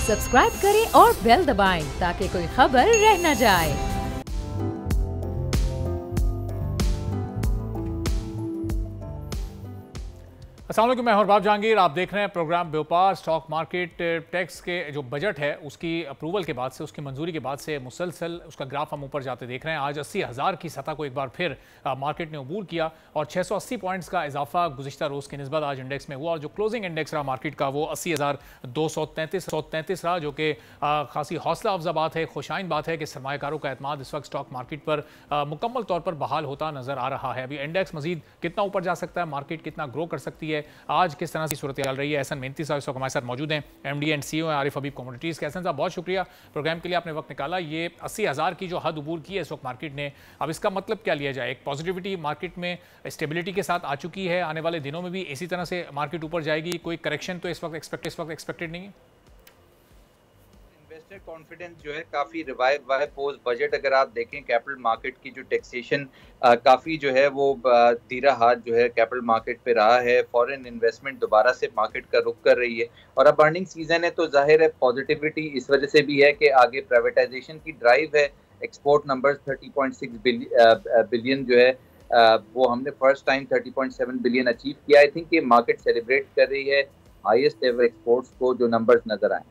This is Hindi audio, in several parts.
सब्सक्राइब करें और बेल दबाएं ताकि कोई खबर रह न जाए। अस्सलाम वालेकुम, मैं हरबाब जहांगीर। आप देख रहे हैं प्रोग्राम व्यापार। स्टॉक मार्केट टैक्स के जो बजट है उसकी अप्रूवल के बाद से, उसकी मंजूरी के बाद से मुसलसल उसका ग्राफ हम ऊपर जाते देख रहे हैं। आज 80,000 की सतह को एक बार फिर मार्केट ने अबूर किया और 680 पॉइंट्स का इजाफा गुज़िश्ता रोज़ की निस्बत आज इंडेक्स में हुआ और जो क्लोजिंग इंडेक्स रहा मार्केट का वो 80,233 रहा, जो कि खासी हौसला अफजा बात है, खुशाइन बात है कि सरमायाकारों का एतमाद इस वक्त स्टॉक मार्केट पर मुकम्मल तौर पर बहाल होता नजर आ रहा है। अभी इंडेक्स मजीद कितना ऊपर जा सकता है, मार्केट कितना ग्रो कर सकती है, आज किस तरह की सूरत चल रही है। एहसन मेहनती साहब इस वक्त हमारे साथ मौजूद हैं, एमडी एंड सीईओ हैं आरिफ हबीब कमोडिटीज़ के। एहसन साहब, बहुत शुक्रिया प्रोग्राम के लिए, आपने वक्त निकाला। ये 80,000 की जो हद अबूर की है इस वक्त मार्केट ने, अब इसका मतलब क्या लिया जाए? एक पॉजिटिविटी मार्केट में स्टेबिलिटी के साथ आ चुकी है, आने वाले दिनों में भी इसी तरह से मार्केट ऊपर जाएगी, कोई करेक्शन तो इस वक्त एक्सपेक्टेड नहीं है? इन्वेस्टर कॉन्फिडेंस जो है काफी रिवाइव हुआ है पोस्ट बजट। अगर आप देखें कैपिटल मार्केट की जो टैक्सेशन काफी जो है वो धीरा हाथ जो है कैपिटल मार्केट पे रहा है। फॉरेन इन्वेस्टमेंट दोबारा से मार्केट का रुख कर रही है और अब अर्निंग सीजन है तो जाहिर है पॉजिटिविटी इस वजह से भी है कि आगे प्राइवेटाइजेशन की ड्राइव है। एक्सपोर्ट नंबर्स 30.6 बिलियन जो है वो हमने फर्स्ट टाइम 30.7 बिलियन अचीव किया। आई थिंक ये मार्केट सेलिब्रेट कर रही है हाईएस्ट एवर एक्सपोर्ट्स को जो नंबर्स नजर आए।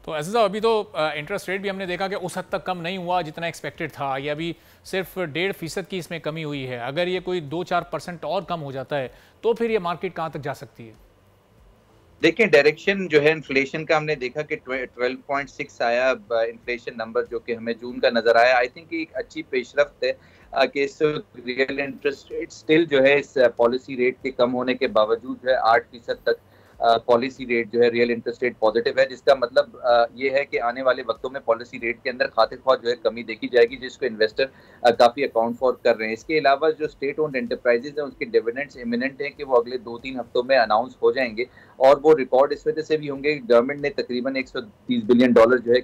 तो ऐसे साहब, अभी तो इंटरेस्ट रेट भी हमने देखा कि उस हद तक कम नहीं हुआ जितना एक्सपेक्टेड था। ये अभी सिर्फ 1.5% की इसमें कमी हुई है। अगर ये कोई 2-4% और कम हो जाता है तो फिर ये मार्केट कहाँ तक जा सकती है? देखिए डायरेक्शन जो है इन्फ्लेशन का हमने देखा कि 12.6 आया इन्फ्लेशन नंबर, जो कि हमें जून का नजर आया। आई थिंक एक अच्छी पेशरफ्त है कि इस रियल इंटरेस्ट रेट स्टिल जो है इस पॉलिसी रेट के कम होने के बावजूद जो है 8% तक पॉलिसी रेट जो है रियल इंटरेस्ट रेट पॉजिटिव है, जिसका मतलब ये है कि आने वाले वक्तों में पॉलिसी रेट के अंदर खातिर ख्वाह जो है कमी देखी जाएगी, जिसको इन्वेस्टर काफी अकाउंट फॉर कर रहे हैं। इसके अलावा जो स्टेट ओन्ड एंटरप्राइजेज हैं उसके डिविडेंड्स इमिनेंट हैं कि वो अगले 2-3 हफ्तों में अनाउंस हो जाएंगे और वो रिकॉर्ड इस वजह से भी होंगे। गवर्नमेंट ने तकरीबन $130 बिलियन जो है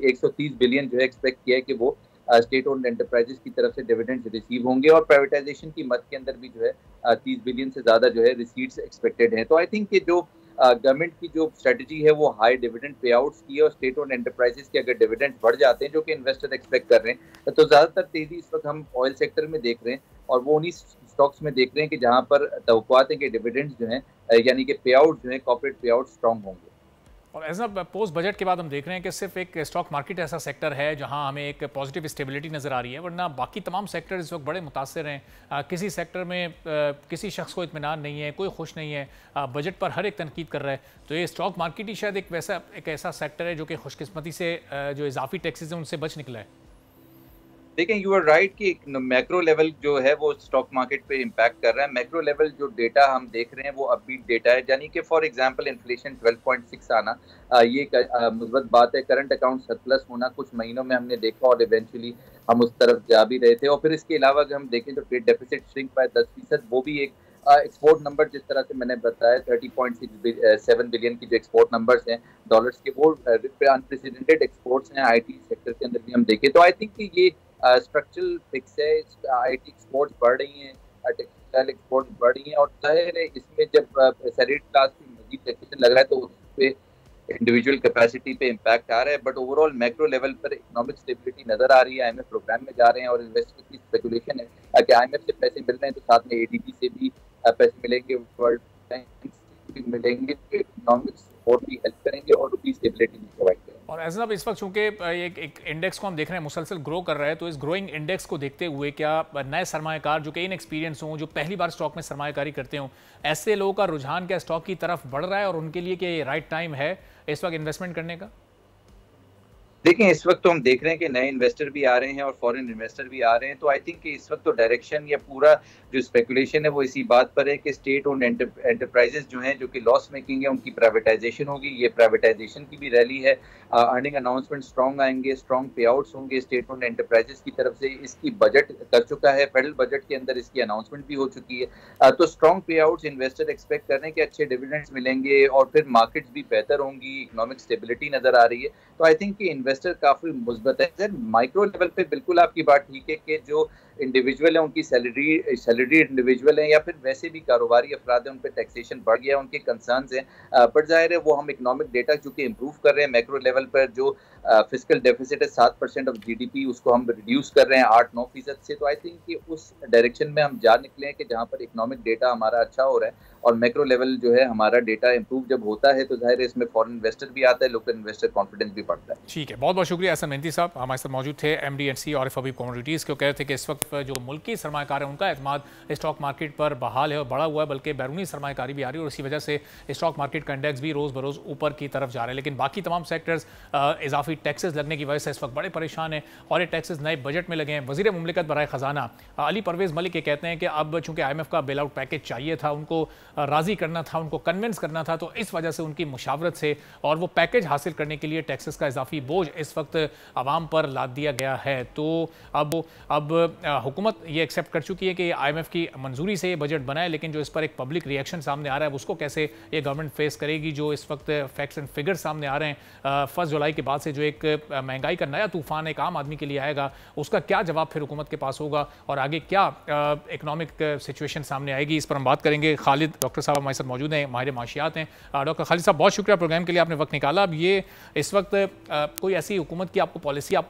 130 बिलियन जो है एक्सपेक्ट किया है कि वो स्टेट ओन्ड एंटरप्राइजेस की तरफ से डिविडेंड्स रिसीव होंगे और प्राइवेटाइजेशन की मद के अंदर भी जो है 30 बिलियन से ज्यादा जो है रिसीट्स एक्सपेक्टेड हैं। तो आई थिंक कि जो गवर्नमेंट की जो स्ट्रेटजी है वो हाई डिविडेंड पे आउट्स की है और स्टेट ओन्ड एंटरप्राइजेस के अगर डिविडेंड बढ़ जाते हैं जो कि इन्वेस्टर एक्सपेक्ट कर रहे हैं तो ज्यादातर तेजी इस वक्त हम ऑयल सेक्टर में देख रहे हैं और वो उन्हीं स्टॉक्स में देख रहे हैं कि जहां पर तवक्कुआत है कि डिविडेंड्स जो हैं यानी कि पे आउट जो है कॉर्पोरेट पे आउट स्ट्रॉन्ग होंगे। और ऐसा पोस्ट बजट के बाद हम देख रहे हैं कि सिर्फ एक स्टॉक मार्केट ऐसा सेक्टर है जहां हमें एक पॉजिटिव स्टेबिलिटी नज़र आ रही है, वरना बाकी तमाम सेक्टर इस वक्त बड़े मुतासर हैं। किसी सेक्टर में किसी शख्स को इत्मीनान नहीं है, कोई खुश नहीं है, बजट पर हर एक तनकीद कर रहा है। तो ये स्टॉक मार्केट ही शायद एक ऐसा सेक्टर है जो कि खुशकिस्मती से जो इजाफी टैक्सेस हैं उनसे बच निकला है। देखें यू आर राइट कि मैक्रो लेवल जो है वो स्टॉक मार्केट पे इम्पैक्ट कर रहा है। मैक्रो लेवल जो डेटा हम देख रहे हैं वो अपबीट डेटा है, यानी कि फॉर एग्जांपल इन्फ्लेशन 12.6 आना ये मुस्बत बात है। करंट अकाउंट सरप्लस होना कुछ महीनों में हमने देखा और इवेंचुअली हम उस तरफ जा भी रहे थे। और फिर इसके अलावा अगर हम देखें तो ट्रेड डेफिसिट श्रिंक बाय 10%, वो भी एक एक्सपोर्ट नंबर जिस तरह से मैंने बताया 30.7 बिलियन की जो एक्सपोर्ट नंबर्स हैं डॉलर्स के, वो अनप्रेसिडेंटेड एक्सपोर्ट्स हैं। आईटी सेक्टर के अंदर भी हम देखें तो आई थिंक कि ये स्ट्रक्चरल फिक्स है। आईटी एक्सपोर्ट्स बढ़ रही हैं, टेक्सटाइल एक्सपोर्ट्स बढ़ रही हैं और जाहिर है इसमें जब सैलरीड क्लास की मजीद टैक्सेशन लग रहा है तो उस पर इंडिविजुअल कैपेसिटी पे इम्पैक्ट आ रहा है। बट ओवरऑल मैक्रो लेवल पर इकोनॉमिक स्टेबिलिटी नजर आ रही है। आईएमएफ प्रोग्राम में जा रहे हैं और इन्वेस्टर की स्पेकुलेशन है कि आईएमएफ से पैसे मिल रहे हैं तो साथ में एडीबी से भी पैसे मिलेंगे, वर्ल्ड बैंक से भी मिलेंगे, इकोनॉमिक सपोर्ट भी हेल्प करेंगे और रुपी स्टेबिलिटी भी प्रोवाइड करेंगे। और ऐसा अब इस वक्त चूंकि एक इंडेक्स को हम देख रहे हैं मुसलसल ग्रो कर रहा है, तो इस ग्रोइंग इंडेक्स को देखते हुए क्या नए सरमायाकार जो कि इनएक्सपीरियंस हों, जो पहली बार स्टॉक में सरमायाकारी करते हों, ऐसे लोगों का रुझान क्या स्टॉक की तरफ बढ़ रहा है और उनके लिए क्या ये राइट टाइम है इस वक्त इन्वेस्टमेंट करने का? देखिए इस वक्त तो हम देख रहे हैं कि नए इन्वेस्टर भी आ रहे हैं और फॉरेन इन्वेस्टर भी आ रहे हैं। तो आई थिंक कि इस वक्त तो डायरेक्शन या पूरा जो स्पेकुलेशन है वो इसी बात पर है कि स्टेट ओन्ड एंटरप्राइजेस जो हैं जो कि लॉस मेकिंग है उनकी प्राइवेटाइजेशन होगी। ये प्राइवेटाइजेशन की भी रैली है। अर्निंग अनाउंसमेंट स्ट्रॉन्ग आएंगे, स्ट्रॉन्ग पे आउट्स होंगे स्टेट ओन्ड एंटरप्राइजेस की तरफ से। इसकी बजट कर चुका है, फेडरल बजट के अंदर इसकी अनाउंसमेंट भी हो चुकी है। तो स्ट्रॉन्ग पे आउट्स इन्वेस्टर एक्सपेक्ट कर रहे हैं कि अच्छे डिविडेंड्स मिलेंगे और फिर मार्केट्स भी बेहतर होंगी, इकोनॉमिक स्टेबिलिटी नजर आ रही है। तो आई थिंक कि इन्वेस्टर काफी मुस्बत है। माइक्रो लेवल पे बिल्कुल आपकी बात ठीक है कि जो इंडिविजुअल है उनकी सैलरी इंडिविजुअल है या फिर वैसे भी कारोबारी अफराद है, उन पर टैक्सेशन बढ़ गया, उनके कंसर्न्स हैं। पर जाहिर है वो हम इकोनॉमिक डेटा चूंकि इम्प्रूव कर रहे हैं, मैक्रो लेवल पर जो फिस्कल डेफिसिट है 7% ऑफ जीडीपी, उसको हम रिड्यूस कर रहे हैं 8-9% से। तो आई थिंक कि उस डायरेक्शन में हम जा निकले हैं कि जहाँ पर इकोनॉमिक डेटा हमारा अच्छा हो रहा है और मैक्रो लेवल जो है हमारा डेटा इंप्रूव जब होता है तो जाहिर है इसमें फॉरेन इन्वेस्टर भी आता है, लोकल इन्वेस्टर कॉन्फिडेंस भी बढ़ता है। ठीक है, बहुत बहुत शुक्रिया एहसन मेहंदी साहब, हमारे साथ मौजूद थे MD&C आरिफ हबीब कमोडिटीज़ के। कह रहे थे कि इस वक्त जो मुल्की सरमाकार है उनका एतमाद स्टॉक मार्केट पर बहाल है और बढ़ा हुआ है, बल्कि बैरूनी सरमाकारी भी आ रही है और इसी वजह से स्टॉक मार्केट का इंडेक्स भी रोज़ बरोज़ ऊपर की तरफ जा रहा है। लेकिन बाकी तमाम सेक्टर्स इजाफी टैक्सेस लगने की वजह से इस वक्त बड़े परेशान हैं और ये टैक्सेस नए बजट में लगे हैं। वज़ीर मुमलिकत बराए ख़जाना अली परवेज़ मलिक ये कहते हैं कि अब चूँकि IMF का बेल आउट पैकेज चाहिए था, उनको राज़ी करना था, उनको कन्विंस करना था, तो इस वजह से उनकी मुशावरत से और वो पैकेज हासिल करने के लिए टैक्सेस का इजाफी बोझ इस वक्त आवाम पर लाद दिया गया है। तो अब हुकूमत ये एक्सेप्ट कर चुकी है कि IMF की मंजूरी से ये बजट बना है, लेकिन जो इस पर एक पब्लिक रिएक्शन सामने आ रहा है उसको कैसे ये गवर्नमेंट फेस करेगी। जो इस वक्त फैक्ट्स एंड फिगर सामने आ रहे हैं 1 जुलाई के बाद से जो एक महंगाई का नया तूफान एक आम आदमी के लिए आएगा, उसका क्या जवाब फिर हुकूमत के पास होगा और आगे क्या इकोनॉमिक सिचुएशन सामने आएगी, इस पर हम बात करेंगे। खालिद डॉक्टर साहब हमारे साथ मौजूद हैं, माहिर माशियात हैं। डॉक्टर खालिद साहब बहुत शुक्रिया प्रोग्राम के लिए, आपने वक्त निकाला। अब ये इस वक्त कोई ऐसी हुकूमत की आपको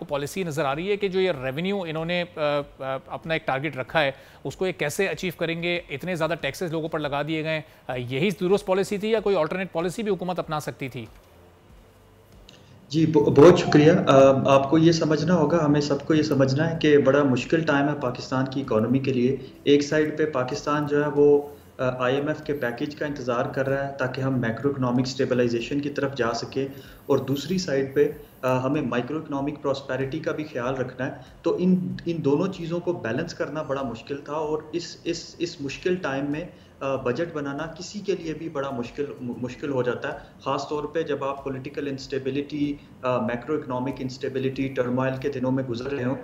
पॉलिसी नज़र आ रही है कि जो ये रेवेन्यू इन्होंने अपना एक टारगेट रखा है उसको ये कैसे अचीव करेंगे? इतने ज़्यादा टैक्सेस लोगों पर लगा दिए गए, यही दुरुस्त पॉलिसी थी या कोई अल्टरनेट पॉलिसी भी हुकूमत अपना सकती थी? जी बहुत शुक्रिया। आपको ये समझना होगा, हमें सबको ये समझना है कि बड़ा मुश्किल टाइम है पाकिस्तान की इकोनॉमी के लिए। एक साइड पे पाकिस्तान जो है वो IMF के पैकेज का इंतज़ार कर रहा है ताकि हम मैक्रो इकोनॉमिक स्टेबलाइजेशन की तरफ जा सके, और दूसरी साइड पे हमें माइक्रो इकोनॉमिक प्रॉस्पेरिटी का भी ख्याल रखना है। तो इन दोनों चीज़ों को बैलेंस करना बड़ा मुश्किल था, और इस मुश्किल टाइम में बजट बनाना किसी के लिए भी बड़ा मुश्किल हो जाता है, ख़ास तौर पे जब आप political instability, macro economic instability, turmoil के दिनों में गुजर रहे हो।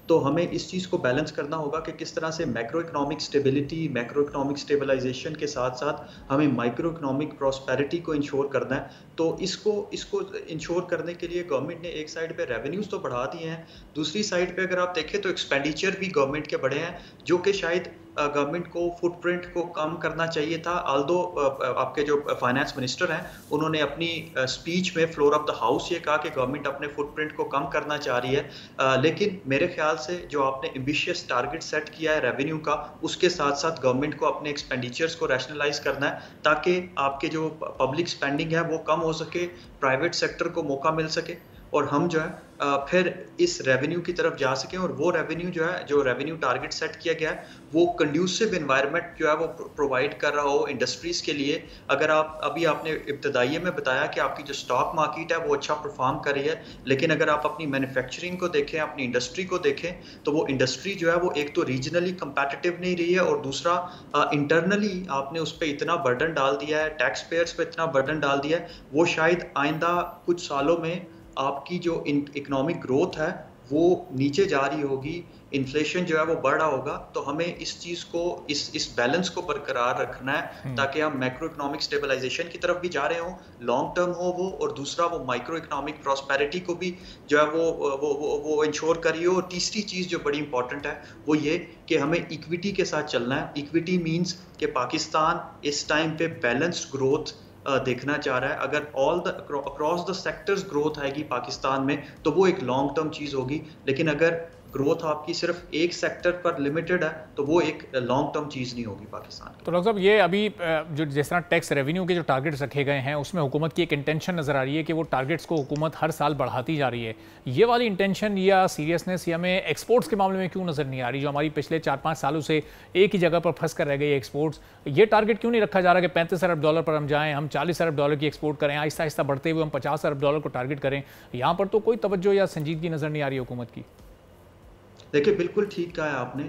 तो हमें इस चीज़ को बैलेंस करना होगा कि किस तरह से macro economic stability, macro economic stabilization के साथ साथ हमें माइक्रो इकोनॉमिक प्रॉस्पेरिटी को इंश्योर करना है। तो इसको इंश्योर करने के लिए गवर्नमेंट ने एक साइड पे रेवेन्यूज़ तो बढ़ा दिए हैं, दूसरी साइड पे अगर आप देखें तो एक्सपेंडिचर भी गवर्नमेंट के बढ़े हैं, जो कि शायद गवर्नमेंट को फुटप्रिंट को कम करना चाहिए था। आल्दो आपके जो फाइनेंस मिनिस्टर हैं उन्होंने अपनी स्पीच में फ्लोर ऑफ द हाउस ये कहा कि गवर्नमेंट अपने फुटप्रिंट को कम करना चाह रही है, लेकिन मेरे ख्याल से जो आपने एम्बिशियस टारगेट सेट किया है रेवेन्यू का, उसके साथ साथ गवर्नमेंट को अपने एक्सपेंडिचर्स को रैशनलाइज करना है ताकि आपके जो पब्लिक स्पेंडिंग है वो कम हो सके, प्राइवेट सेक्टर को मौका मिल सके और हम जो है फिर इस रेवेन्यू की तरफ जा सकें। और वो रेवेन्यू जो है, जो रेवेन्यू टारगेट सेट किया गया है, वो कंड्यूसिव एनवायरनमेंट जो है वो प्रोवाइड कर रहा हो इंडस्ट्रीज के लिए। अगर आप अभी आपने इब्तदाइये में बताया कि आपकी जो स्टॉक मार्केट है वो अच्छा परफॉर्म कर रही है, लेकिन अगर आप अपनी मैन्युफैक्चरिंग को देखें, अपनी इंडस्ट्री को देखें, तो वो इंडस्ट्री जो है वो एक तो रीजनली कंपेटिटिव नहीं रही है और दूसरा इंटरनली आपने उस पर इतना बर्डन डाल दिया है, टैक्स पेयर्स पे इतना बर्डन डाल दिया है, वो शायद आइंदा कुछ सालों में आपकी जो इकोनॉमिक ग्रोथ है वो नीचे जा रही होगी, इन्फ्लेशन जो है वो बढ़ रहा होगा। तो हमें इस चीज़ को, इस बैलेंस को बरकरार रखना है ताकि हम मैक्रो इकोनॉमिक स्टेबलाइजेशन की तरफ भी जा रहे हों, लॉन्ग टर्म हो वो, और दूसरा वो माइक्रो इकोनॉमिक प्रॉस्पेरिटी को भी जो है वो इंश्योर करिए। और तीसरी चीज़ जो बड़ी इंपॉर्टेंट है वो ये कि हमें इक्विटी के साथ चलना है। इक्विटी मीन्स कि पाकिस्तान इस टाइम पे बैलेंस्ड ग्रोथ देखना चाह रहा है। अगर अक्रॉस द सेक्टर्स ग्रोथ आएगी पाकिस्तान में तो वो एक लॉन्ग टर्म चीज़ होगी, लेकिन अगर ग्रोथ आपकी सिर्फ एक सेक्टर पर लिमिटेड है तो वो एक लॉन्ग टर्म चीज़ नहीं होगी पाकिस्तान की। तो डॉक्टर साहब ये अभी जो जिस तरह टैक्स रेवेन्यू के जो टारगेट्स रखे गए हैं उसमें हुकूमत की एक इंटेंशन नज़र आ रही है कि वो टारगेट्स को हुकूमत हर साल बढ़ाती जा रही है। ये वाली इंटेंशन या सीरियसनेस या हमें एक्सपोर्ट्स के मामले में क्यों नज़र नहीं आ रही, जो हमारी पिछले 4-5 सालों से एक ही जगह पर फंस कर रह गई एक्सपोर्ट्स? ये टारगेट क्यों नहीं रखा जा रहा कि 35 अरब डॉलर पर हम जाएँ, हम 40 अरब डॉलर की एक्सपोर्ट करें, आहिस्ता आहिस्ता बढ़ते हुए हम 50 अरब डॉलर को टारगेट करें? यहाँ पर तो कोई तवज्जो या संजीदगी नज़र नहीं आ रही हुकूमत की। देखिए बिल्कुल ठीक कहा है आपने।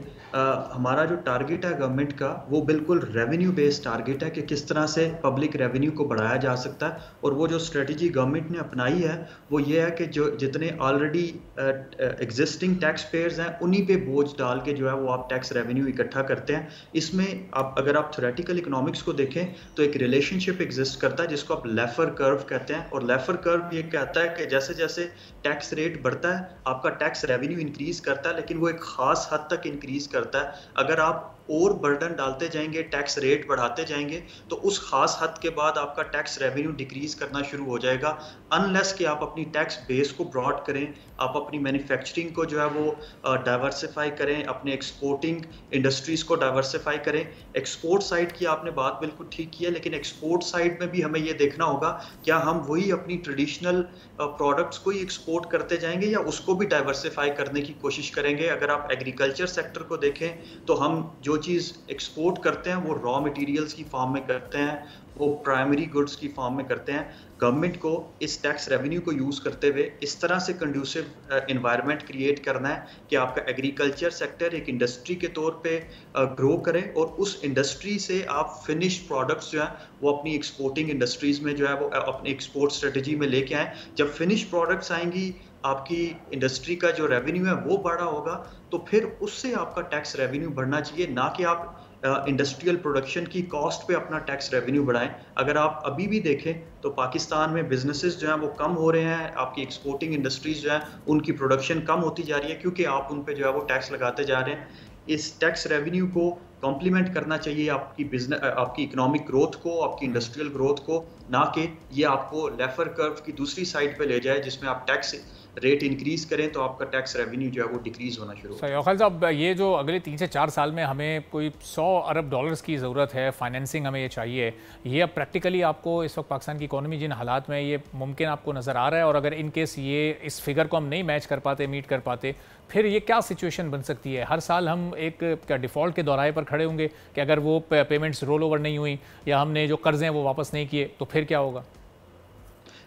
हमारा जो टारगेट है गवर्नमेंट का वो बिल्कुल रेवेन्यू बेस्ड टारगेट है कि किस तरह से पब्लिक रेवेन्यू को बढ़ाया जा सकता है। और वो जो स्ट्रेटजी गवर्नमेंट ने अपनाई है वो ये है कि जो जितने ऑलरेडी एग्जिस्टिंग टैक्स पेयर्स हैं उन्हीं पे बोझ डाल के जो है वो आप टैक्स रेवेन्यू इकट्ठा करते हैं। इसमें आप अगर आप थ्योरेटिकल इकोनॉमिक्स को देखें तो एक रिलेशनशिप एग्जिस्ट करता है जिसको आप लेफर कर्व कहते हैं। और लेफर कर्व ये कहता है कि जैसे जैसे टैक्स रेट बढ़ता है आपका टैक्स रेवेन्यू इंक्रीज करता है, लेकिन वो एक खास हद तक इंक्रीज करता है। अगर आप और बर्डन डालते जाएंगे, टैक्स रेट बढ़ाते जाएंगे, तो उस खास हद के बाद आपका टैक्स रेवेन्यू डिक्रीज करना शुरू हो जाएगा, अनलेस कि आप अपनी टैक्स बेस को ब्रॉड करें, आप अपनी मैन्युफैक्चरिंग को जो है वो डाइवर्सिफाई करें, अपने एक्सपोर्टिंग इंडस्ट्रीज को डाइवर्सिफाई करें। एक्सपोर्ट साइड की आपने बात बिल्कुल ठीक की है, लेकिन एक्सपोर्ट साइड में भी हमें ये देखना होगा क्या हम वही अपनी ट्रेडिशनल प्रोडक्ट्स को ही एक्सपोर्ट करते जाएंगे या उसको भी डाइवर्सिफाई करने की कोशिश करेंगे। अगर आप एग्रीकल्चर सेक्टर को देखें तो हम जो चीज़ एक्सपोर्ट करते हैं वो रॉ मटेरियल्स की फॉर्म में करते हैं, वो प्राइमरी गुड्स की फॉर्म में करते हैं। गवर्नमेंट को इस टैक्स रेवेन्यू को यूज़ करते हुए इस तरह से कंड्यूसिव इन्वायरमेंट क्रिएट करना है कि आपका एग्रीकल्चर सेक्टर एक इंडस्ट्री के तौर पे ग्रो करे और उस इंडस्ट्री से आप फिनिश्ड प्रोडक्ट्स जो हैं वो अपनी एक्सपोर्टिंग इंडस्ट्रीज में जो है वो अपनी एक्सपोर्ट स्ट्रेटजी में लेके आएँ। जब फिनिश प्रोडक्ट्स आएंगी, आपकी इंडस्ट्री का जो रेवेन्यू है वो बढ़ा होगा, तो फिर उससे आपका टैक्स रेवेन्यू बढ़ना चाहिए, ना कि आप इंडस्ट्रियल प्रोडक्शन की कॉस्ट पे अपना टैक्स रेवेन्यू बढ़ाएं। अगर आप अभी भी देखें तो पाकिस्तान में बिजनेसेस जो हैं वो कम हो रहे हैं, आपकी एक्सपोर्टिंग इंडस्ट्रीज जो हैं उनकी प्रोडक्शन कम होती जा रही है क्योंकि आप उन पे जो है वो टैक्स लगाते जा रहे हैं। इस टैक्स रेवेन्यू को कॉम्प्लीमेंट करना चाहिए आपकी बिजनेस, आपकी इकोनॉमिक ग्रोथ को, आपकी इंडस्ट्रियल ग्रोथ को, ना कि ये आपको लेफर कर्व की दूसरी साइड पे ले जाए जिसमें आप टैक्स रेट इंक्रीज करें तो आपका टैक्स रेवेन्यू जो है वो डिक्रीज होना शुरू हो। यौखल साहब, ये जो अगले 3 से 4 साल में हमें कोई 100 अरब डॉलर्स की ज़रूरत है, फाइनेंसिंग हमें ये चाहिए, ये अब प्रैक्टिकली आपको इस वक्त पाकिस्तान की इकोनॉमी जिन हालात में ये मुमकिन आपको नज़र आ रहा है, और अगर इन केस ये इस फिगर को हम नहीं मैच कर पाते, मीट कर पाते, फिर ये क्या सिचुएशन बन सकती है? हर साल हम एक क्या डिफ़ॉल्ट के दौराहे पर खड़े होंगे कि अगर वो पेमेंट्स रोल ओवर नहीं हुई या हमने जो कर्ज़ हैं वो वापस नहीं किए तो फिर क्या होगा?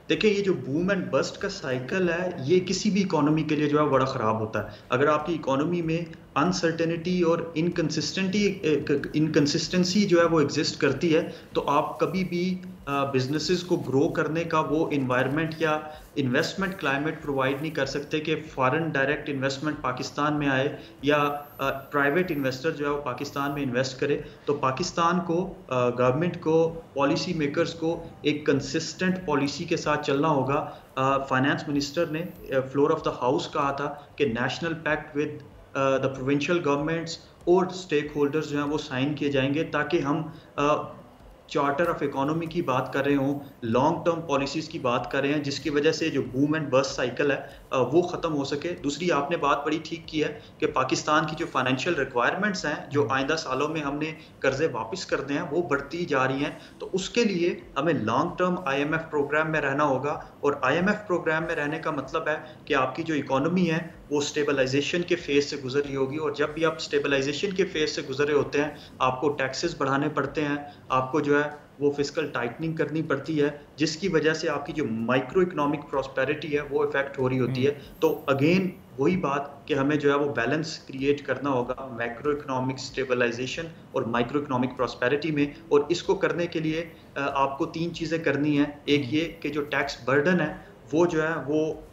देखिए ये जो बूम एंड बस्ट का साइकिल है ये किसी भी इकोनॉमी के लिए जो है बड़ा ख़राब होता है। अगर आपकी इकोनॉमी में अनसर्टेनिटी और इनकंसिस्टेंसी जो है वो एग्जिस्ट करती है तो आप कभी भी बिजनेसेस को ग्रो करने का वो इन्वायरमेंट या इन्वेस्टमेंट क्लाइमेट प्रोवाइड नहीं कर सकते कि फॉरेन डायरेक्ट इन्वेस्टमेंट पाकिस्तान में आए या प्राइवेट इन्वेस्टर जो है वो पाकिस्तान में इन्वेस्ट करे। तो पाकिस्तान को, गवर्नमेंट को, पॉलिसी मेकर्स को एक कंसिस्टेंट पॉलिसी के साथ चलना होगा। फाइनेंस मिनिस्टर ने फ्लोर ऑफ द हाउस कहा था कि national pact with the provincial governments और स्टेक होल्डर्स जो हैं वो साइन किए जाएंगे ताकि हम चार्टर ऑफ इकोनॉमी की बात कर रहे हों, लॉन्ग टर्म पॉलिसीज़ की बात कर रहे हैं, जिसकी वजह से जो बूम एंड बस्ट साइकिल है वो ख़त्म हो सके। दूसरी आपने बात बड़ी ठीक की है कि पाकिस्तान की जो फाइनेंशियल रिक्वायरमेंट्स हैं, जो आइंदा सालों में हमने कर्जे वापस करने हैं, वो बढ़ती जा रही हैं। तो उसके लिए हमें लॉन्ग टर्म IMF प्रोग्राम में रहना होगा। और IMF प्रोग्राम में रहने का मतलब है कि आपकी जो इकोनॉमी है वो स्टेबलाइजेशन के फेज से गुजर रही होगी, और जब भी आप स्टेबलाइजेशन के फेज से गुजरे होते हैं आपको टैक्सेस बढ़ाने पड़ते हैं, आपको जो है वो फिस्कल टाइटनिंग करनी पड़ती है, जिसकी वजह से आपकी जो माइक्रो इकोनॉमिक प्रॉस्पेरिटी है वो इफेक्ट हो रही होती है। तो अगेन वही बात कि हमें जो है वो बैलेंस क्रिएट करना होगा मैक्रो इकोनॉमिक स्टेबलाइजेशन और माइक्रो इकोनॉमिक प्रॉस्पेरिटी में। और इसको करने के लिए आपको 3 चीज़ें करनी है। एक ये कि जो टैक्स बर्डन है वो जो है वो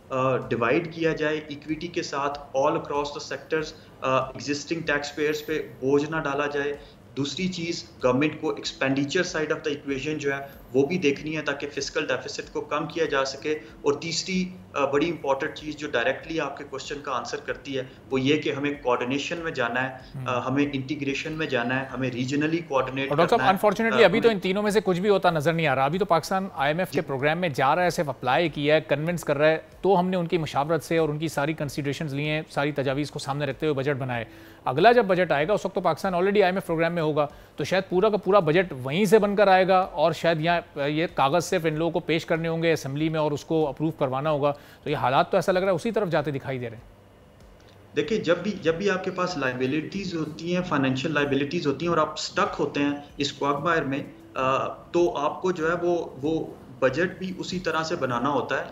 डिवाइड किया जाए इक्विटी के साथ all across the sectors, existing tax payers पे बोझ ना डाला जाए। दूसरी चीज़, गवर्नमेंट को expenditure side of the equation जो है वो भी देखनी है ताकि फिस्कल डेफिसिट को कम किया जा सके। और तीसरी बड़ी इंपॉर्टेंट चीज़ जो डायरेक्टली आपके क्वेश्चन का आंसर करती है वो ये कि हमें कोऑर्डिनेशन में जाना है, हमें इंटीग्रेशन में जाना है, हमें रीजनली कोऑर्डिनेट करना है। डॉक्टर साहब, अनफॉर्चुनेटली अभी तो इन तीनों में से कुछ भी होता नजर नहीं आ रहा। अभी तो पाकिस्तान IMF के प्रोग्राम में जा रहा है, सिर्फ अप्लाई किया है, कन्विंस कर रहा है, तो हमने उनकी मुशावरत से और उनकी सारी कंसिडरेशंस लिए हैं, सारी तजावीज़ को सामने रखते हुए बजट बनाए। अगला जब बजट आएगा उस वक्त तो पाकिस्तान ऑलरेडी IMF प्रोग्राम में होगा, तो शायद पूरा का पूरा बजट वहीं से बनकर आएगा और शायद यहाँ ये कागज़ सिर्फ इन लोगों को पेश करने होंगे असेंबली में और उसको अप्रूव करवाना होगा। तो ये हालात तो ऐसा लग रहा है उसी तरफ जाते दिखाई दे रहे हैं। देखिए जब भी आपके पास लाइबिलिटीज़ होती हैं, फाइनेंशियल लाइबिलिटीज़ होती हैं और आप स्टक होते हैं इस क्वागमायर में, तो आपको जो है वो बजट भी उसी तरह से बनाना होता है।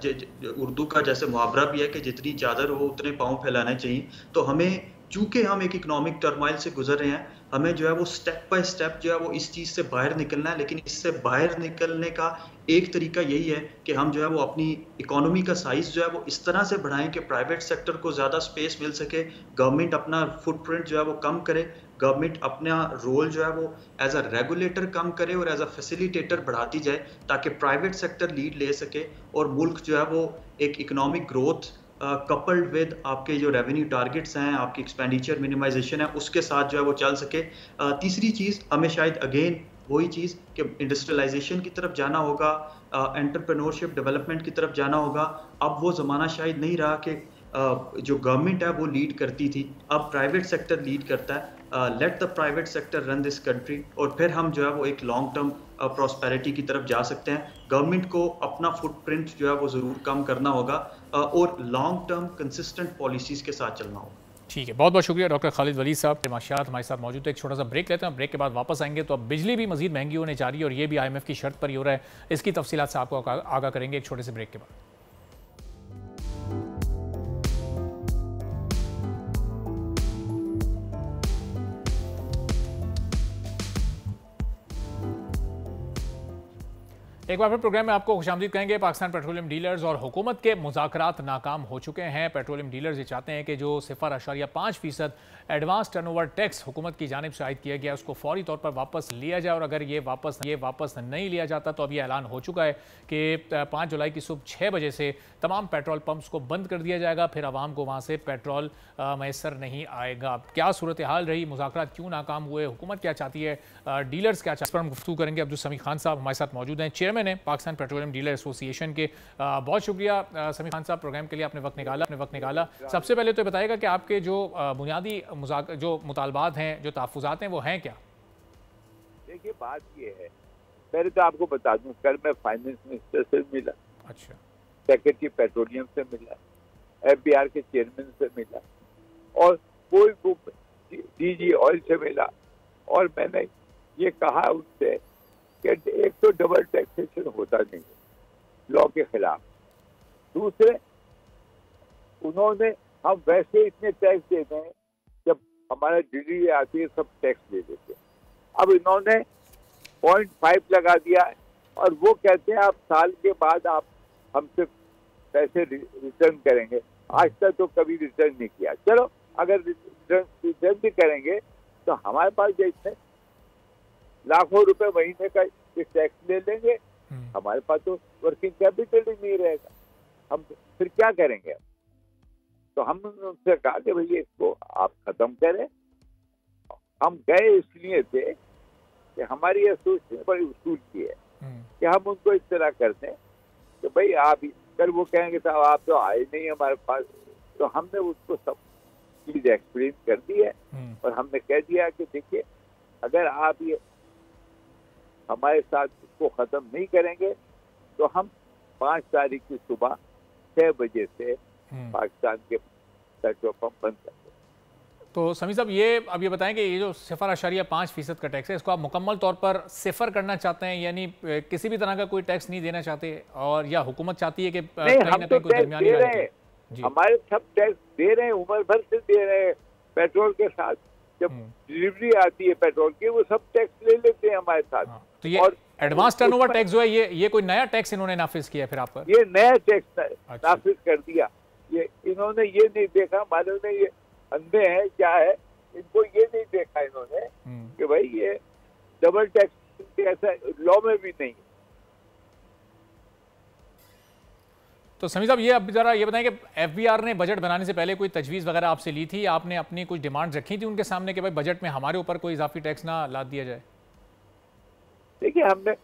उर्दू का जैसे मुहावरा भी है कि जितनी चादर हो उतने पाँव फैलाने चाहिए। तो हमें चूंकि हम एक इकोनॉमिक टर्माइल से गुजर रहे हैं, हमें जो है वो स्टेप बाय स्टेप जो है वो इस चीज़ से बाहर निकलना है। लेकिन इससे बाहर निकलने का एक तरीका यही है कि हम जो है वो अपनी इकोनॉमी का साइज जो है वो इस तरह से बढ़ाएं कि प्राइवेट सेक्टर को ज़्यादा स्पेस मिल सके, गवर्नमेंट अपना फुटप्रिंट जो है वो कम करे, गवर्नमेंट अपना रोल जो है वो एज अ रेगुलेटर कम करे और एज अ फैसिलिटेटर बढ़ाती जाए, ताकि प्राइवेट सेक्टर लीड ले सके और मुल्क जो है वो एक इकोनॉमिक ग्रोथ कपल्ड विद आपके जो रेवेन्यू टारगेट्स हैं, आपकी एक्सपेंडिचर मिनिमाइजेशन है, उसके साथ जो है वो चल सके। तीसरी चीज़ हमें शायद अगेन वही चीज़ कि इंडस्ट्रियलाइजेशन की तरफ जाना होगा, एंटरप्रेन्योरशिप डेवलपमेंट की तरफ जाना होगा। अब वो ज़माना शायद नहीं रहा कि जो गवर्नमेंट है वो लीड करती थी, अब प्राइवेट सेक्टर लीड करता है। Let the private sector run this country, और फिर हम जो है वो एक लॉन्ग टर्म प्रॉस्पेरिटी की तरफ जा सकते हैं। गवर्नमेंट को अपना फुटप्रिंट जो है वो ज़रूर कम करना होगा और लॉन्ग टर्म कंसिस्टेंट पॉलिसीज़ के साथ चलना होगा। ठीक है, बहुत बहुत शुक्रिया डॉक्टर खालिद वली साहब माशियात हमारे साथ मौजूद है। एक छोटा सा ब्रेक लेते हैं, ब्रेक के बाद वापस आएंगे। तो अब बिजली भी मजीद महंगी होने जा रही है और ये भी IMF की शर्त पर ही हो रहा है। इसकी तफसीलात से आपको आगाह करेंगे एक छोटे से ब्रेक के बाद। एक बार फिर प्रोग्राम में आपको खुशामदीद कहेंगे। पाकिस्तान पेट्रोलियम डीलर्स और हुकूमत के मुज़ाकरात नाकाम हो चुके हैं। पेट्रोलियम डीलर्स ये चाहते हैं कि जो 0.5% एडवांस टर्नओवर टैक्स हुकूमत की जानिब से आयद किया गया उसको फौरी तौर पर वापस लिया जाए, और अगर ये वापस नहीं लिया जाता तो अब ये ऐलान हो चुका है कि 5 जुलाई की सुबह 6 बजे से तमाम पेट्रोल पंप्स को बंद कर दिया जाएगा, फिर आवाम को वहाँ से पेट्रोल मैसर नहीं आएगा। क्या सूरत हाल रही, मुज़ाकरात क्यों नाकाम हुए, हुकूमत क्या चाहती है, डीलर्स क्या चाहते हैं, इस पर हम गुफ्तगू करेंगे। अब्दुल समी खान साहब हमारे साथ मौजूद हैं, चेयरमैन है पाकिस्तान पेट्रोलियम डीलर एसोसिएशन के। बहुत शुक्रिया समी खान साहब, प्रोग्राम के लिए आपने वक्त निकाला। सबसे पहले तो बताइएगा कि आपके जो बुनियादी जो मुतालबात हैं, जो तहफ़्फ़ुज़ात हैं, वो हैं क्या? देखिए, बात ये है, पहले तो आपको बता दूं, कल मैं फाइनेंस मिनिस्टर से मिला, अच्छा, सेक्रेटरी पेट्रोलियम से मिला, FBR के चेयरमैन से मिला, और कोई DG ऑयल से मिला, और मैंने ये कहा उनसे कि एक तो डबल टैक्सेशन होता नहीं है लॉ के खिलाफ, दूसरे उन्होंने हम वैसे इतने टैक्स देते हैं, जब हमारा डिलीवरी आती है सब टैक्स दे देते हैं। अब इन्होंने 0.5 लगा दिया है और वो कहते हैं आप साल के बाद आप हमसे पैसे रिटर्न करेंगे। आज तक तो कभी रिटर्न नहीं किया। चलो, अगर रिटर्न भी करेंगे तो हमारे पास जो इतने लाखों रुपए महीने का टैक्स ले लेंगे, हमारे पास तो वर्किंग कैपिटल ही नहीं रहेगा, हम फिर क्या करेंगे? तो हम उनसे कहा कि भैया इसको आप खत्म करें। हम गए इसलिए थे कि हमारी एसोसिएशन बड़ी उसूल की है कि हम उनको इस तरह करते हैं कि भाई आप कल वो कहेंगे साहब आप तो आए नहीं हमारे पास, तो हमने उसको सब चीज एक्सप्लेन कर दी है और हमने कह दिया कि देखिए, अगर आप ये हमारे साथ इसको खत्म नहीं करेंगे तो हम 5 तारीख की सुबह 6 बजे से पाकिस्तान के पेट्रोल पंप बंद कर दें। तो समी साहब, अब ये बताएं कि ये जो 0.5% का टैक्स है, इसको आप मुकम्मल तौर पर सिफर करना चाहते हैं, यानी किसी भी तरह का कोई टैक्स नहीं देना चाहते, और या हुकूमत चाहती है कि नहीं, हम तो टैक्स दे रहे हैं, हमारे सब टैक्स दे रहे हैं, उम्र भर से दे रहे हैं। पेट्रोल के साथ जब डिलीवरी आती है पेट्रोल की, वो सब टैक्स ले लेते हैं हमारे साथ। तो ये एडवांस टर्नओवर टैक्स जो है, ये कोई नया टैक्स इन्होंने नाफिज किया फिर आप पर? ये नया टैक्स नाफिज कर दिया। ये इन्होंने ये नहीं देखा, मालूम नहीं ये अंधे हैं क्या है, इनको ये नहीं देखा इन्होंने कि भाई ये डबल टैक्स ऐसा लॉ में भी नहीं। तो समी साहब, ये अब जरा ये बताएं कि FBR ने बजट बनाने से पहले कोई तजवीज़ वगैरह आपसे ली थी? आपने अपनी कुछ डिमांड्स रखी थी उनके सामने कि भाई बजट में हमारे ऊपर कोई इजाफी टैक्स ना लाद दिया जाए? देखिए, हमने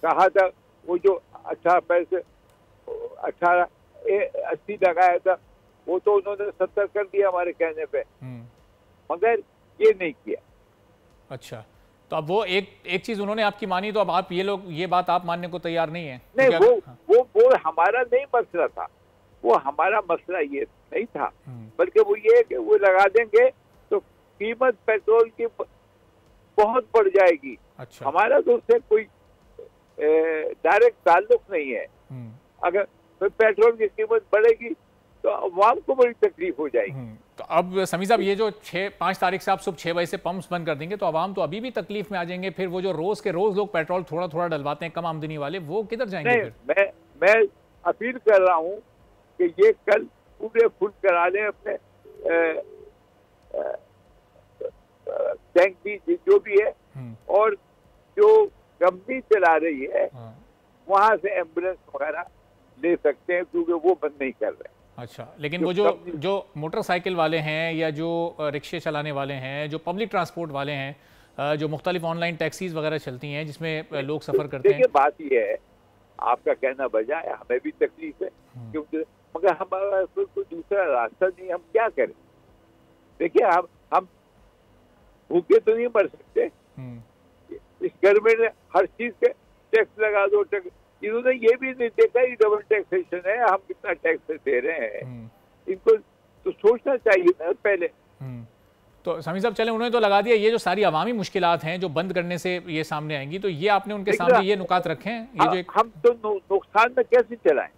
कहा था वो जो 1880 लगाया था, वो तो उन्होंने 70 कर दिया हमारे कहने पे, मगर ये नहीं किया। अच्छा, तो अब वो एक चीज उन्होंने आपकी मानी, तो अब आप ये बात आप मानने को तैयार नहीं है? नहीं, वो हमारा नहीं मसला था, वो हमारा मसला ये नहीं था, बल्कि वो ये कि वो लगा देंगे तो कीमत पेट्रोल की बहुत बढ़ जाएगी। अच्छा। हमारा तो उससे कोई डायरेक्ट ताल्लुक नहीं है। अगर पेट्रोल की कीमत बढ़ेगी तो तो अवाम को बड़ी तकलीफ हो जाएगी। तो अब समी साहब ये जो 5 तारीख से आप सुबह 6 बजे से पंप्स बंद कर देंगे तो अवाम तो अभी भी तकलीफ में आ जाएंगे। फिर वो जो रोज के रोज लोग पेट्रोल थोड़ा थोड़ा डलवाते हैं कम आमदनी वाले, वो किधर जाएंगे? नहीं, मैं अपील कर रहा हूँ कि ये कल पूरे फुल करा लें अपने टैंक भी जो भी है, और जो कंपनी चला रही है वहां से एम्बुलेंस वगैरह ले सकते हैं, क्योंकि वो बंद नहीं कर रहे। अच्छा, लेकिन वो जो मोटरसाइकिल वाले हैं या जो रिक्शे चलाने वाले हैं, जो पब्लिक ट्रांसपोर्ट वाले हैं, जो मुख्तलिफ ऑनलाइन टैक्सीज वगैरह चलती हैं जिसमें लोग सफर करते हैं। देखिए बात ये है, आपका कहना बजा है, हमें भी तकलीफ है, क्योंकि मगर हमारा कोई दूसरा रास्ता नहीं, हम क्या करें? देखिए हम भूखे तो नहीं मर सकते। इस गवर्नमेंट ने हर चीज के टैक्स लगा दो, इन्होंने ये भी नहीं देखा ये डबल टैक्सेशन है, हम कितना टैक्स दे रहे हैं, इनको तो सोचना चाहिए ना पहले। तो समी साहब चले, उन्होंने तो लगा दिया, ये जो सारी अवामी मुश्किलात हैं जो बंद करने से ये सामने आएंगी, तो ये आपने उनके सामने ये नुकात रखे हैं? ये जो एक हम तो नुकसान में कैसे चलाएं,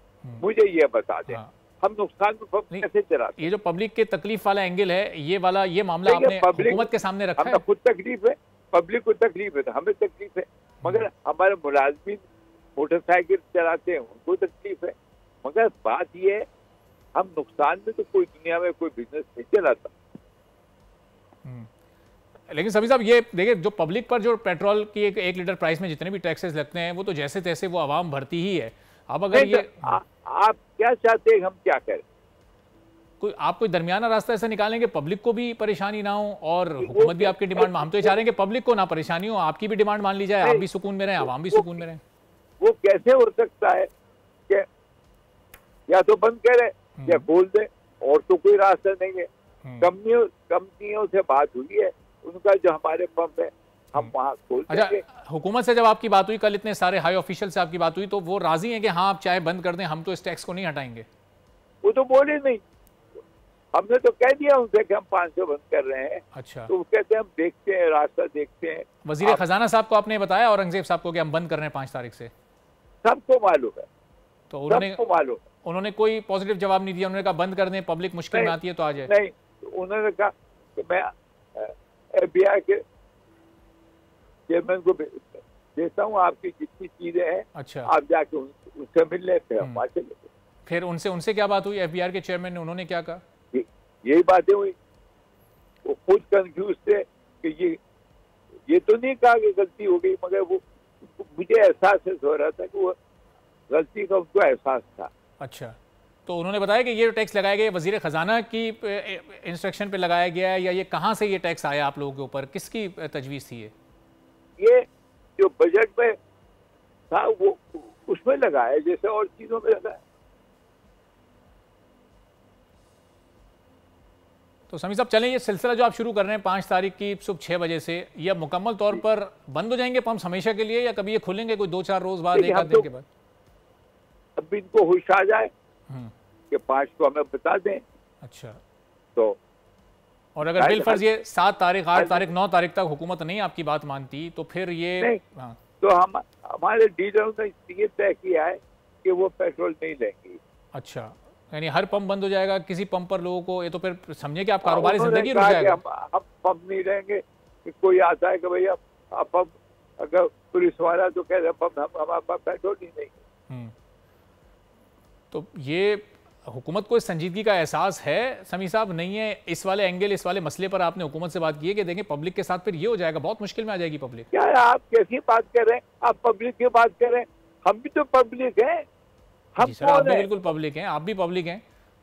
मुझे ये बता दें। हम नुकसान में कैसे चलाते? ये जो पब्लिक के तकलीफ वाला एंगल है, ये मामला आपने हुकूमत के सामने रखा है? खुद तकलीफ है, पब्लिक को तकलीफ है, तो हमें तकलीफ है, मगर हमारे मुलाजमीन मोटरसाइकिल चलाते हैं उनको तकलीफ है। मगर बात ये है, हम नुकसान में तो कोई दुनिया में कोई बिजनेस नहीं चलाता। लेकिन सभी साहब ये देखिए, जो पब्लिक पर जो पेट्रोल की एक लीटर प्राइस में जितने भी टैक्सेस लगते हैं वो तो जैसे तैसे वो आवाम भरती ही है। अब अगर ये आप क्या चाहते हैं हम क्या करें? आप कोई दरमियाना रास्ता ऐसा निकालेंगे पब्लिक को भी परेशानी ना हो और हुकूमत भी आपकी डिमांड, हम तो ये चाह रहे हैं कि पब्लिक को ना परेशानी हो, आपकी भी डिमांड मान ली जाए, आप भी सुकून में रहें, आवाम भी सुकून में रहें। वो कैसे हो सकता है कि या तो बंद करें या खोल दे, और तो कोई रास्ता नहीं है। कंपनियों से बात हुई है, उनका जो हमारे पंप है हम वहाँ खोल देंगे। अच्छा, हुकूमत से जब आपकी बात हुई, कल इतने सारे हाई ऑफिशियल से आपकी बात हुई, तो वो राजी हैं कि हाँ आप चाहे बंद कर दें, हम तो इस टैक्स को नहीं हटाएंगे? वो तो बोले नहीं, हमने तो कह दिया उनसे कि हम 500 बंद कर रहे हैं। अच्छा, तो वो कहते हैं हम देखते हैं, रास्ता देखते हैं। वजीर खजाना साहब को आपने बताया औरंगजेब साहब को कि हम बंद कर रहे हैं 5 तारीख से? सबको मालूम है, तो उन्होंने कोई पॉजिटिव जवाब नहीं दिया? उन्होंने कहा बंद कर दें, पब्लिक मुश्किल में आती है तो आ जाए? नहीं, उन्होंने कहा कि मैं FBI के चेयरमैन को देता हूँ आपकी जितनी चीजें हैं। अच्छा, आप जाके उनसे मिल लेते हैं, वहाँ चले गए। फिर उनसे क्या बात हुई? FBI के चेयरमैन ने, उन्होंने क्या कहा? यही बातें हुई, वो खुद कंफ्यूज थे कि ये तो नहीं कहा कि गलती हो गई, मगर वो मुझे एहसास हो रहा था कि वो गलती का उनको एहसास था। अच्छा, तो उन्होंने बताया कि ये जो टैक्स लगाया गया वजीर खजाना की इंस्ट्रक्शन पे लगाया गया है, या ये कहाँ से ये टैक्स आया आप लोगों के ऊपर, किसकी तजवीज़ थी? ये जो बजट में था वो उसमें लगाया, जैसे और चीजों में लगाया। तो समी साहब चलें, ये सिलसिला जो आप शुरू कर रहे हैं 5 तारीख की सुबह 6 बजे से, ये मुकम्मल तौर पर बंद हो जाएंगे पंप्स हमेशा के लिए, या कभी ये खुलेंगे कोई 2-4 रोज बाद, 1 आध दिन के बाद? अब इनको होश आ जाए कि 5 को हमें बता दें। अच्छा, तो और अगर बिलफर्ज ये 7 तारीख, 8 तारीख, 9 तारीख तक हुकूमत नहीं आपकी बात मानती, तो फिर ये तो हमारे डीलरों ने ये तय किया है कि वो पेट्रोल नहीं लेंगे। अच्छा, यानी हर पंप बंद हो जाएगा, किसी पंप पर लोगों को, ये तो फिर समझे कि आप कारोबारी जिंदगी रुक जाएगा। हम पंप नहीं रहेंगे कि कोई आता है कि भैया आप पंप, अगर पुलिस वाला तो कह रहे पंप हमारे पास पेट्रोल ही नहीं। तो ये हुकूमत को इस संजीदगी का एहसास है समी साहब? नहीं है? इस वाले एंगल, इस वाले मसले पर आपने हुकूमत से बात की है कि देखें पब्लिक के साथ फिर ये हो जाएगा, बहुत मुश्किल में आ जाएगी पब्लिक? क्या है, आप कैसी बात कर रहे हैं? आप पब्लिक की बात कर रहे हैं, हम भी तो पब्लिक हैं। जी सर, आप भी बिल्कुल पब्लिक हैं, आप भी पब्लिक हैं,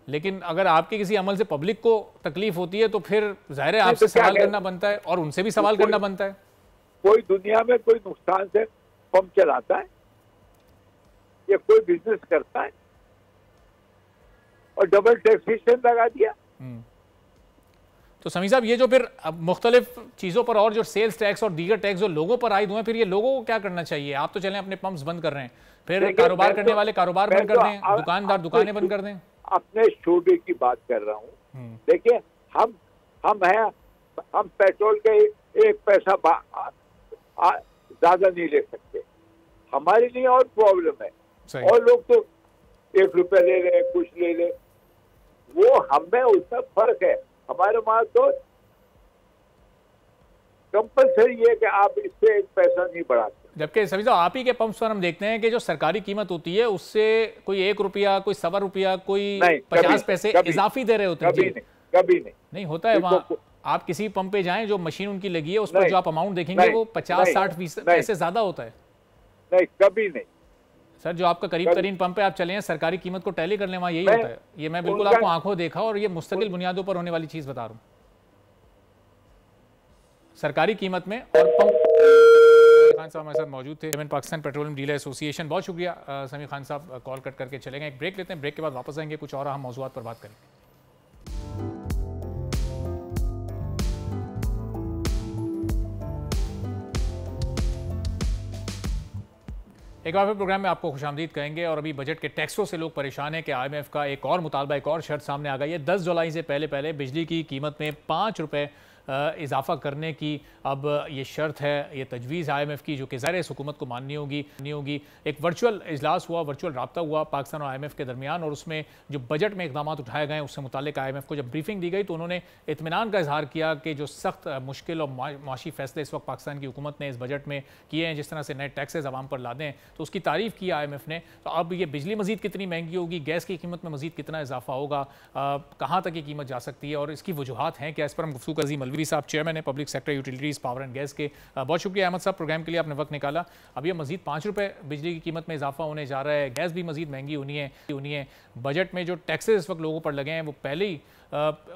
लेकिन अगर आपके किसी अमल से पब्लिक को तकलीफ होती है तो फिर जाहिर है आपसे सवाल करना बनता है और उनसे भी सवाल करना बनता है। कोई दुनिया में कोई नुकसान से पंप चलाता है या कोई बिजनेस करता है और डबल टैक्सेशन लगा दिया? तो समी साहब, ये जो फिर मुख्तलिफ चीज़ों पर और जो सेल्स टैक्स और दीगर टैक्स जो लोगों पर आयद हुए हैं, फिर ये लोगों को क्या करना चाहिए? आप तो चलें अपने पंप्स बंद कर रहे हैं, फिर कारोबार करने वाले कारोबार बंद कर दें, दुकानदार दुकानें बंद कर दें। अपने शोबे की बात कर रहा हूँ। देखिए हम पेट्रोल के 1 पैसा ज्यादा नहीं ले सकते, हमारे लिए और प्रॉब्लम है। और लोग तो 1 रुपया ले रहे, कुछ ले ले, वो हमें उसमें फर्क है। हमारे वहां तो कंपलसरी है कि आप इससे एक पैसा नहीं बढ़ाते। जबकि सभी साहब आप ही के पंप्स पर हम देखते हैं कि जो सरकारी कीमत होती है उससे कोई 1 रुपया, कोई 1.25 रुपया, कोई 50 पैसे इजाफी दे रहे होते हैं। कभी नहीं होता है वहाँ। आप किसी पंप पे जाएं, जो मशीन उनकी लगी है उस पर जो आप अमाउंट देखेंगे वो 50-60 पैसे ज्यादा होता है। नहीं, कभी नहीं सर। जो आपका करीब तरीन पंप है, आप चले हैं सरकारी कीमत को टैली करने, वहाँ यही होता है। ये मैं बिल्कुल आपको आंखों देखा और ये मुस्तकिल बुनियादों पर होने वाली चीज बता रहा हूँ। सरकारी कीमत में और पंप। खान साहब हमारे साथ मौजूद थे, chairman Pakistan petroleum dealer association. बहुत शुक्रिया समीर खान साहब, कॉल कट करके चले गए। एक ब्रेक लेते हैं, ब्रेक के बाद वापस आएंगे, कुछ और अहम मौजूआत पर बात करेंगे। एक बार फिर प्रोग्राम में आपको खुशामदीद कहेंगे। और अभी बजट के टैक्सों से लोग परेशान हैं कि IMF का एक और मुतालबा, एक और शर्त सामने आ गई है। 10 जुलाई से पहले बिजली की कीमत में 5 रुपये इजाफा करने की अब ये शर्त है, ये तजवीज़ IMF की, जो कि ज़ाहिर हुकूमत को माननी होगी। एक वर्चुअल इजलास हुआ, वर्चुअल रब्ता हुआ पाकिस्तान और IMF के दरमियान, और उसमें जो बजट में इकदाम उठाए गए उससे मुतालिक IMF को जब ब्रीफिंग दी गई तो उन्होंने इत्मीनान का इजहार किया कि जो सख्त मुश्किल और माशी फैसले इस वक्त पाकिस्तान की हुकूमत ने इस बजट में किए हैं, जिस तरह से नए टैक्सेस आवाम पर ला दें, तो उसकी तारीफ़ की IMF ने। तो अब ये बिजली मज़ीद कितनी महंगी होगी, गैस की कीमत में मज़ीद कितना इजाफा होगा, कहाँ तक ये कीमत जा सकती है और इसकी वजूहात हैं क्या, इस पर हम गुफ्तगू अज़ीम मौलवी साहब, चेयरमैन है public sector utilities power and gas के। बहुत शुक्रिया अहमद साहब, प्रोग्राम के लिए आपने वक्त निकाला। अब ये मजीद 5 रुपये बिजली की कीमत में इजाफा होने जा रहा है, गैस भी मजीद महंगी होनी है। बजट में जो टैक्सेस इस वक्त लोगों पर लगे हैं वो पहले ही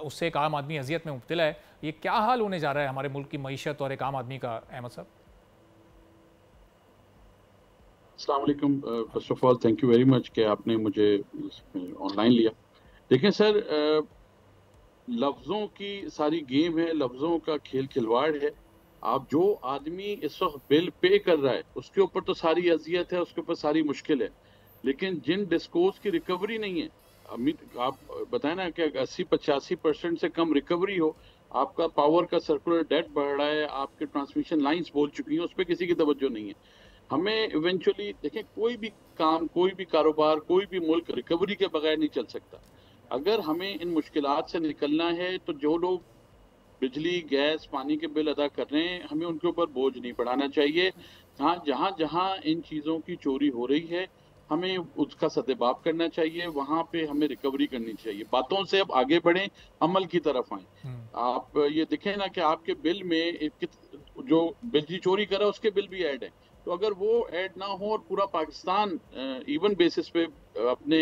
उससे एक आम आदमी अजियत में मुब्तला है। ये क्या हाल होने जा रहा है हमारे मुल्क की मईशत और एक आम आदमी का, अहमद साहब? अस्सलाम वालेकुम। First of all thank you very much कि आपने मुझे ऑनलाइन लिया। देखें सर, लफ्ज़ों की सारी गेम है, लफ्ज़ों का खेल खिलवाड़ है। आप जो आदमी इस वक्त बिल पे कर रहा है उसके ऊपर तो सारी अजियत है, उसके ऊपर सारी मुश्किल है, लेकिन जिन डिस्कोर्स की रिकवरी नहीं है, आप बताएं ना कि 80-85% से कम रिकवरी हो, आपका पावर का सर्कुलर डेट बढ़ रहा है, आपके ट्रांसमिशन लाइंस बोल चुकी हैं, उस पर किसी की तवज्जो नहीं है। हमें इवेंचुअली देखें, कोई भी काम, कोई भी कारोबार, कोई भी मुल्क रिकवरी के बगैर नहीं चल सकता। अगर हमें इन मुश्किलात से निकलना है तो जो लोग बिजली, गैस, पानी के बिल अदा कर रहे हैं, हमें उनके ऊपर बोझ नहीं बढ़ाना चाहिए। हाँ, जहाँ जहाँ इन चीज़ों की चोरी हो रही है हमें उसका सद्देबाब करना चाहिए, वहाँ पे हमें रिकवरी करनी चाहिए। बातों से अब आगे बढ़ें, अमल की तरफ आएँ। आप ये देखें ना कि आपके बिल में जो बिजली चोरी करा उसके बिल भी ऐड है, तो अगर वो ऐड ना हो और पूरा पाकिस्तान इवन बेसिस पे अपने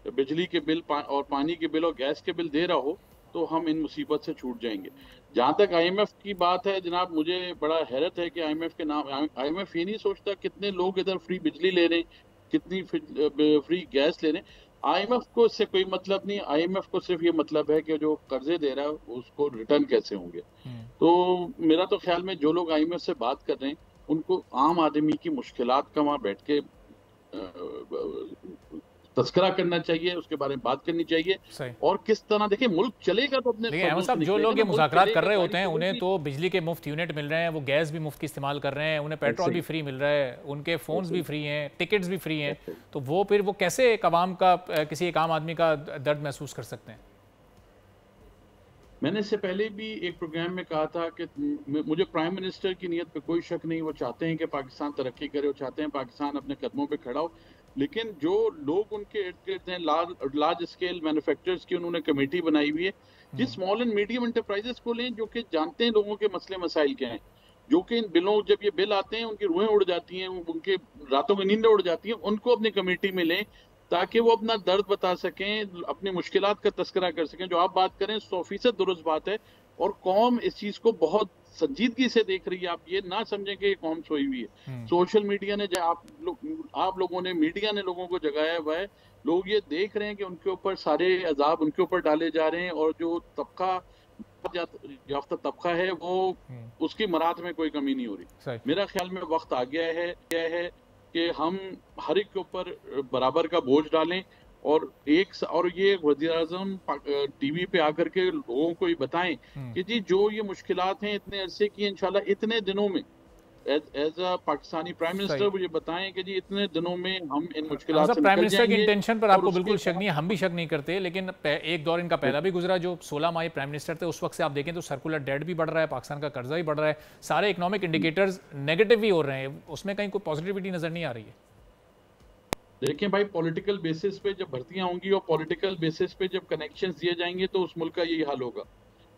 बिजली के बिल और पानी के बिल और गैस के बिल दे रहा हो, तो हम इन मुसीबत से छूट जाएंगे। जहाँ तक IMF की बात है जनाब, मुझे बड़ा हैरत है कि IMF के नाम, IMF ये नहीं सोचता कितने लोग इधर फ्री बिजली ले रहे हैं, कितनी फ्री गैस ले रहे हैं। IMF को इससे कोई मतलब नहीं। IMF को सिर्फ ये मतलब है कि जो कर्जे दे रहा है उसको रिटर्न कैसे होंगे। तो मेरा तो ख्याल में जो लोग IMF से बात कर रहे हैं उनको आम आदमी की मुश्किलात का वहाँ बैठ के तस्करा करना चाहिए, उसके बारे में बात करनी चाहिए। और किस तरह देखिए मुल्क चलेगा तो अपने। अहमद साहब, जो लोग ये मुज़ाकरात कर रहे होते हैं उन्हें तो बिजली के मुफ्त यूनिट मिल रहे हैं, वो गैस भी मुफ्त इस्तेमाल कर रहे हैं, उन्हें पेट्रोल भी फ्री मिल रहा है, उनके फोन्स भी फ्री हैं, टिकट्स भी फ्री हैं, तो वो फिर वो कैसे एक आवाम का, किसी एक आम आदमी का दर्द महसूस कर सकते हैं? मैंने इससे पहले भी एक प्रोग्राम में कहा था कि मुझे प्राइम मिनिस्टर की नीयत पे कोई शक नहीं। वो चाहते हैं कि पाकिस्तान तरक्की करे, वो चाहते हैं पाकिस्तान अपने कदमों पे खड़ा हो, लेकिन जो लोग उनके इर्द गिर्द हैं, लार्ज स्केल मैन्युफैक्चरर्स की उन्होंने कमेटी बनाई हुई है, जिस स्मॉल एंड मीडियम एंटरप्राइजेस को लें जो कि जानते हैं लोगों के मसले मसाइल क्या हैं, जो कि इन बिलों, जब ये बिल आते हैं उनकी रूहें उड़ जाती हैं, उनके रातों की नींदें उड़ जाती हैं, उनको अपनी कमेटी में लें ताकि वो अपना दर्द बता सकें, अपनी मुश्किलात का तस्करा कर सकें। जो आप बात करें 100% दुरुस्त बात है, और कौम इस चीज को बहुत संजीदगी से देख रही है। आप ये ना समझें कि ये कौम सोई हुई है। सोशल मीडिया ने, आप लोगों ने, मीडिया ने लोगों को जगाया हुआ है। लोग ये देख रहे हैं कि उनके ऊपर सारे अजाब उनके ऊपर डाले जा रहे हैं, और जो तबका याफ्ता तबका है वो उसकी मराहत में कोई कमी नहीं हो रही। मेरा ख्याल में वक्त आ गया है कि हम हर एक के ऊपर बराबर का बोझ डालें, और ये वज़ीर-ए-आज़म टीवी पे आकर के लोगों को ये बताएं कि जी जो ये मुश्किलात हैं इतने अरसे की, इंशाल्लाह इतने दिनों में as a Pakistani prime minister मुझे बताएं कि जी इतने दिनों में हम इन मुश्किलात से प्राइम निकल मिनिस्टर की जाएंगे। इंटेंशन पर और आपको उसके बिल्कुल शक नहीं है, हम भी शक नहीं करते, लेकिन एक दौर इनका पहला भी गुजरा जो 16 माह प्राइम मिनिस्टर थे, उस वक्त से आप देखें तो सर्कुलर डेट भी बढ़ रहा है, पाकिस्तान का कर्जा भी बढ़ रहा है, सारे इकोनॉमिक इंडिकेटर्स नेगेटिव भी हो रहे हैं, उसमें कहीं कोई पॉजिटिविटी नजर नहीं आ रही है। देखिए भाई, पॉलिटिकल बेसिस पे जब भर्तियां होंगी और पॉलिटिकल बेसिस पे जब कनेक्शंस दिए जाएंगे तो उस मुल्क का यही हाल होगा।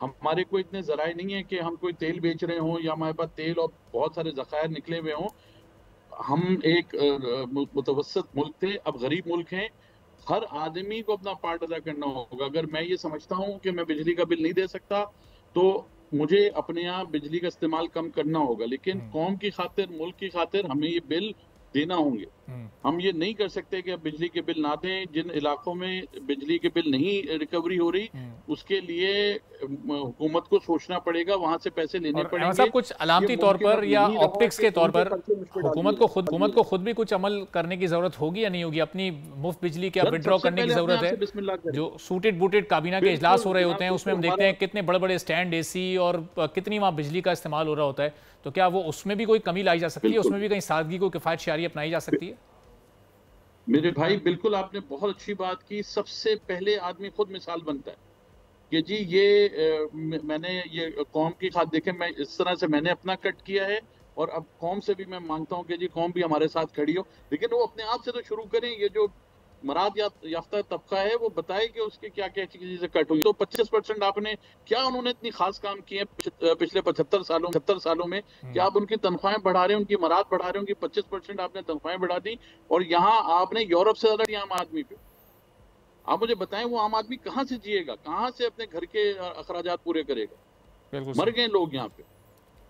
हमारे को इतने जराए नहीं है कि हम कोई तेल बेच रहे हों या हमारे पास तेल और बहुत सारे जखायर निकले हुए हों। हम एक मुतवसत मुल्क थे, अब गरीब मुल्क हैं। हर आदमी को अपना पार्ट अदा करना होगा। अगर मैं ये समझता हूँ कि मैं बिजली का बिल नहीं दे सकता तो मुझे अपने यहाँ बिजली का इस्तेमाल कम करना होगा, लेकिन कौम की खातिर, मुल्क की खातिर हमें ये बिल देना होंगे। हम ये नहीं कर सकते कि अब बिजली के बिल ना दें। जिन इलाकों में बिजली के बिल नहीं रिकवरी हो रही उसके लिए हुकूमत को सोचना पड़ेगा, वहां से पैसे लेने पड़ेंगे। साहब कुछ अलामती तौर पर या ऑप्टिक्स के तौर पर हुकूमत को खुद भी कुछ अमल करने की जरूरत होगी या नहीं होगी? अपनी मुफ्त बिजली क्या विड्रॉ करने की जरूरत है? जो सूटेड बूटेड काबीना के इजलास हो रहे होते हैं उसमें हम देखते हैं कितने बड़े बड़े स्टैंड एसी और कितनी वहां बिजली का इस्तेमाल हो रहा होता है, तो क्या वो उसमें भी कोई कमी लाई जा सकती है? उसमें भी कहीं सादगी को किफायत शारी अपनाई जा सकती है? मेरे भाई बिल्कुल आपने बहुत अच्छी बात की। सबसे पहले आदमी खुद मिसाल बनता है कि जी ये मैंने ये कौम की खातिर देखें, मैं इस तरह से मैंने अपना कट किया है और अब कौम से भी मैं मांगता हूं कि जी कौम भी हमारे साथ खड़ी हो, लेकिन वो अपने आप से तो शुरू करें। ये जो मराद याफ्ता तबका है वो बताए कि उसके क्या क्या चीजें कट हुई। तो 25% आपने क्या, उन्होंने इतनी खास काम किए पिछले 75 सालों में कि आप उनकी तनख्वाहें बढ़ा रहे हैं, उनकी मराद बढ़ा रहे हैं, उनकी 25% आपने तनख्वाहें बढ़ा दी और यहाँ आपने यूरोप से ज्यादा आम आदमी पे। आप मुझे बताएं वो आम आदमी कहाँ से जिएगा, कहाँ से अपने घर के अखराजात पूरे करेगा? मर गए लोग यहाँ पे।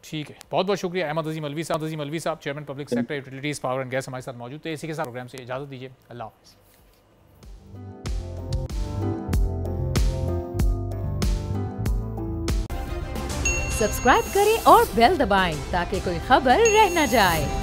ठीक है, बहुत बहुत शुक्रिया अहमद अजीम अलवी साहब, chairman public sector utilities power and gas हमारे साथ मौजूद थे। इसी के साथ प्रोग्राम से इजाजत दीजिए, अल्लाह हाफिज़। सब्सक्राइब करें और बेल दबाएं ताकि कोई खबर रह न जाए।